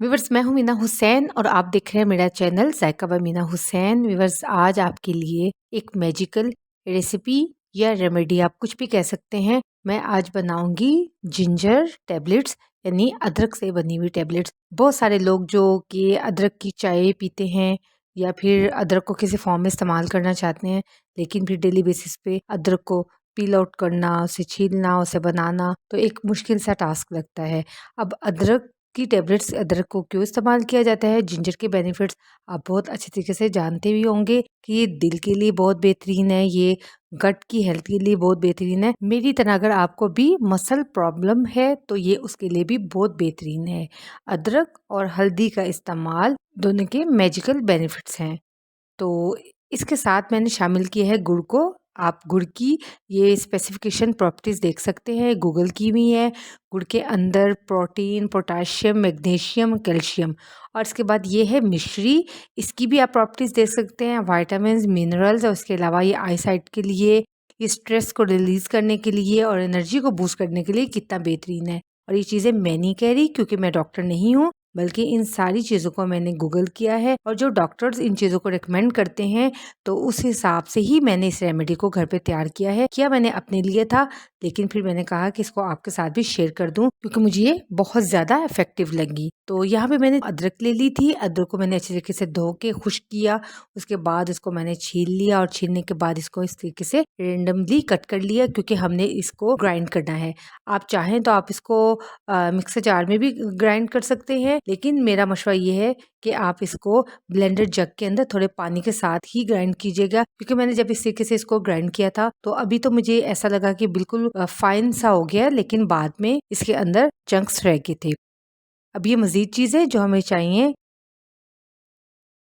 Viewers, मैं हूँ मीना हुसैन और आप देख रहे हैं मेरा channel Zaika by Meena Hussain. Viewers, आज आपके लिए एक मैजिकल रेसिपी या रेमेडी, आप कुछ भी कह सकते हैं। मैं आज बनाऊंगी जिंजर टैबलेट्स, यानी अदरक से बनी हुई टैबलेट्स। बहुत सारे लोग जो कि अदरक की चाय पीते हैं या फिर अदरक को किसी फॉर्म में इस्तेमाल करना चाहते हैं, लेकिन फिर डेली बेसिस पे अदरक को पील आउट करना, उसे छीलना, उसे बनाना तो एक मुश्किल सा टास्क लगता है। अब अदरक की टैबलेट्स, अदरक को क्यों इस्तेमाल किया जाता है, जिंजर के बेनिफिट्स आप बहुत अच्छे तरीके से जानते भी होंगे कि ये दिल के लिए बहुत बेहतरीन है, ये गट की हेल्थ के लिए बहुत बेहतरीन है। मेरी तरह अगर आपको भी मसल प्रॉब्लम है तो ये उसके लिए भी बहुत बेहतरीन है। अदरक और हल्दी का इस्तेमाल दोनों के मैजिकल बेनिफिट्स हैं। तो इसके साथ मैंने शामिल किया है गुड़ को। आप गुड़ की ये स्पेसिफिकेशन प्रॉपर्टीज़ देख सकते हैं, गूगल की भी है। गुड़ के अंदर प्रोटीन, पोटाशियम, मैग्नीशियम, कैल्शियम, और इसके बाद ये है मिश्री। इसकी भी आप प्रॉपर्टीज़ देख सकते हैं, विटामिन्स, मिनरल्स, और उसके अलावा ये आई साइट के लिए, ये स्ट्रेस को रिलीज़ करने के लिए और एनर्जी को बूस्ट करने के लिए कितना बेहतरीन है। और ये चीज़ें मैं नहीं कह रही क्योंकि मैं डॉक्टर नहीं हूँ, बल्कि इन सारी चीज़ों को मैंने गूगल किया है और जो डॉक्टर्स इन चीज़ों को रिकमेंड करते हैं तो उस हिसाब से ही मैंने इस रेमेडी को घर पे तैयार किया है। किया मैंने अपने लिए था, लेकिन फिर मैंने कहा कि इसको आपके साथ भी शेयर कर दूं क्योंकि मुझे ये बहुत ज़्यादा इफेक्टिव लगी। तो यहाँ पे मैंने अदरक ले ली थी। अदरक को मैंने अच्छे तरीके से धो के खुश्क किया, उसके बाद इसको मैंने छील लिया और छीलने के बाद इसको इस तरीके से रेंडमली कट कर लिया क्योंकि हमने इसको ग्राइंड करना है। आप चाहें तो आप इसको मिक्सर जार में भी ग्राइंड कर सकते हैं, लेकिन मेरा मशवरा ये है कि आप इसको ब्लेंडर जग के अंदर थोड़े पानी के साथ ही ग्राइंड कीजिएगा, क्योंकि मैंने जब इस तरीके से इसको ग्राइंड किया था तो अभी तो मुझे ऐसा लगा कि बिल्कुल फाइन सा हो गया, लेकिन बाद में इसके अंदर चंक्स रह गए थे। अब ये मज़ीद चीज़ें जो हमें चाहिए,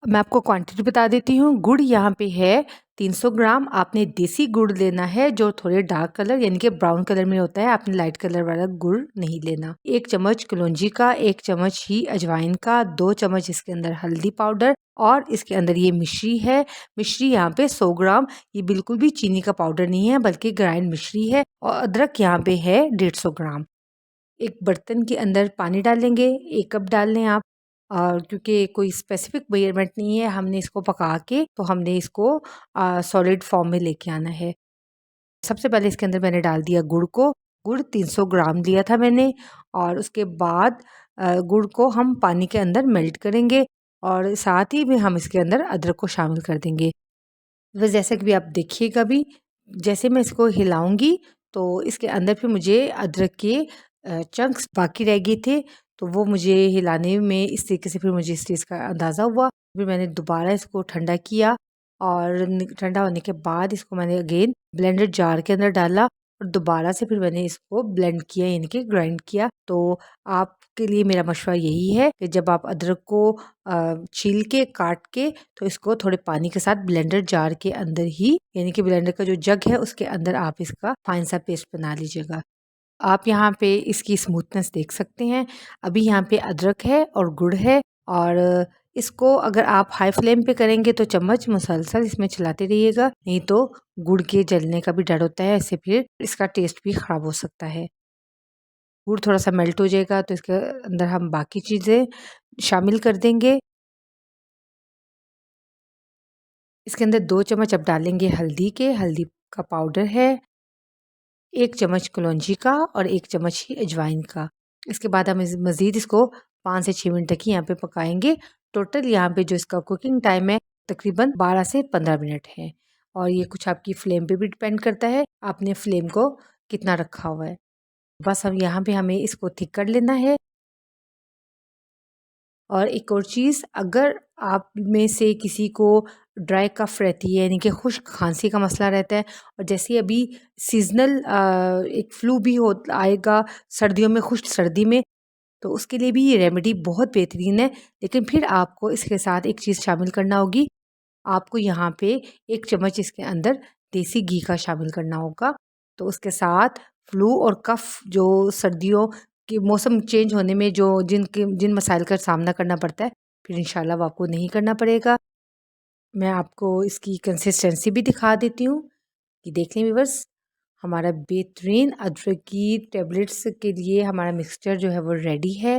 मैं आपको क्वांटिटी बता देती हूँ। गुड़ यहाँ पे है 300 ग्राम। आपने देसी गुड़ लेना है जो थोड़े डार्क कलर यानी कि ब्राउन कलर में होता है, आपने लाइट कलर वाला गुड़ नहीं लेना। 1 चम्मच कलौंजी का, 1 चम्मच ही अजवाइन का, 2 चम्मच इसके अंदर हल्दी पाउडर, और इसके अंदर ये मिश्री है। मिश्री यहाँ पे 100 ग्राम, ये बिल्कुल भी चीनी का पाउडर नहीं है बल्कि ग्राइंड मिश्री है। और अदरक यहाँ पे है 150 ग्राम। एक बर्तन के अंदर पानी डालेंगे, 1 कप डाल लें आप। और क्योंकि कोई स्पेसिफिक मेजरमेंट नहीं है, हमने इसको पका के तो हमने इसको सॉलिड फॉर्म में लेके आना है। सबसे पहले इसके अंदर मैंने डाल दिया गुड़ को। गुड़ 300 ग्राम लिया था मैंने, और उसके बाद गुड़ को हम पानी के अंदर मेल्ट करेंगे और साथ ही में हम इसके अंदर अदरक को शामिल कर देंगे। बस जैसा कि भी आप देखिएगा भी, जैसे मैं इसको हिलाऊंगी तो इसके अंदर फिर मुझे अदरक के चंक्स बाकी रह गए थे, तो वो मुझे हिलाने में इस तरीके से फिर मुझे इस चीज़ का अंदाज़ा हुआ। फिर मैंने दोबारा इसको ठंडा किया और ठंडा होने के बाद इसको मैंने अगेन ब्लेंडर जार के अंदर डाला और दोबारा से फिर मैंने इसको ब्लेंड किया यानी कि ग्राइंड किया। तो आपके लिए मेरा मशवरा यही है कि जब आप अदरक को छील के काट के तो इसको थोड़े पानी के साथ ब्लेंडर जार के अंदर ही यानी कि ब्लेंडर का जो जग है उसके अंदर आप इसका फाइन सा पेस्ट बना लीजिएगा। आप यहाँ पे इसकी स्मूथनेस देख सकते हैं। अभी यहाँ पे अदरक है और गुड़ है, और इसको अगर आप हाई फ्लेम पे करेंगे तो चम्मच मुसलसल इसमें चलाते रहिएगा, नहीं तो गुड़ के जलने का भी डर होता है, इससे फिर इसका टेस्ट भी ख़राब हो सकता है। गुड़ थोड़ा सा मेल्ट हो जाएगा तो इसके अंदर हम बाकी चीज़ें शामिल कर देंगे। इसके अंदर 2 चम्मच अब डालेंगे हल्दी के, हल्दी का पाउडर है, 1 चम्मच कलौंजी का और 1 चम्मच ही अजवाइन का। इसके बाद हम मज़ीद इसको 5 से 6 मिनट तक ही यहाँ पे पकाएंगे। टोटल यहाँ पे जो इसका कुकिंग टाइम है तकरीबन 12 से 15 मिनट है, और ये कुछ आपकी फ्लेम पे भी डिपेंड करता है, आपने फ्लेम को कितना रखा हुआ है। बस हम यहाँ पे हमें इसको थिक कर लेना है। और एक और चीज़, अगर आप में से किसी को ड्राई कफ़ रहती है यानी कि खुश्क खांसी का मसला रहता है, और जैसे अभी सीज़नल एक फ्लू भी हो आएगा सर्दियों में, खुश्क सर्दी में, तो उसके लिए भी ये रेमेडी बहुत बेहतरीन है। लेकिन फिर आपको इसके साथ एक चीज़ शामिल करना होगी। आपको यहाँ पे 1 चम्मच इसके अंदर देसी घी का शामिल करना होगा। तो उसके साथ फ्लू और कफ़ जो सर्दियों के मौसम चेंज होने में जो जिन मसाइल का सामना करना पड़ता है, फिर इंशाल्लाह वो आपको नहीं करना पड़ेगा। मैं आपको इसकी कंसिस्टेंसी भी दिखा देती हूँ कि देख लें व्यूअर्स, हमारा बेहतरीन अदरक की टैबलेट्स के लिए हमारा मिक्सचर जो है वो रेडी है।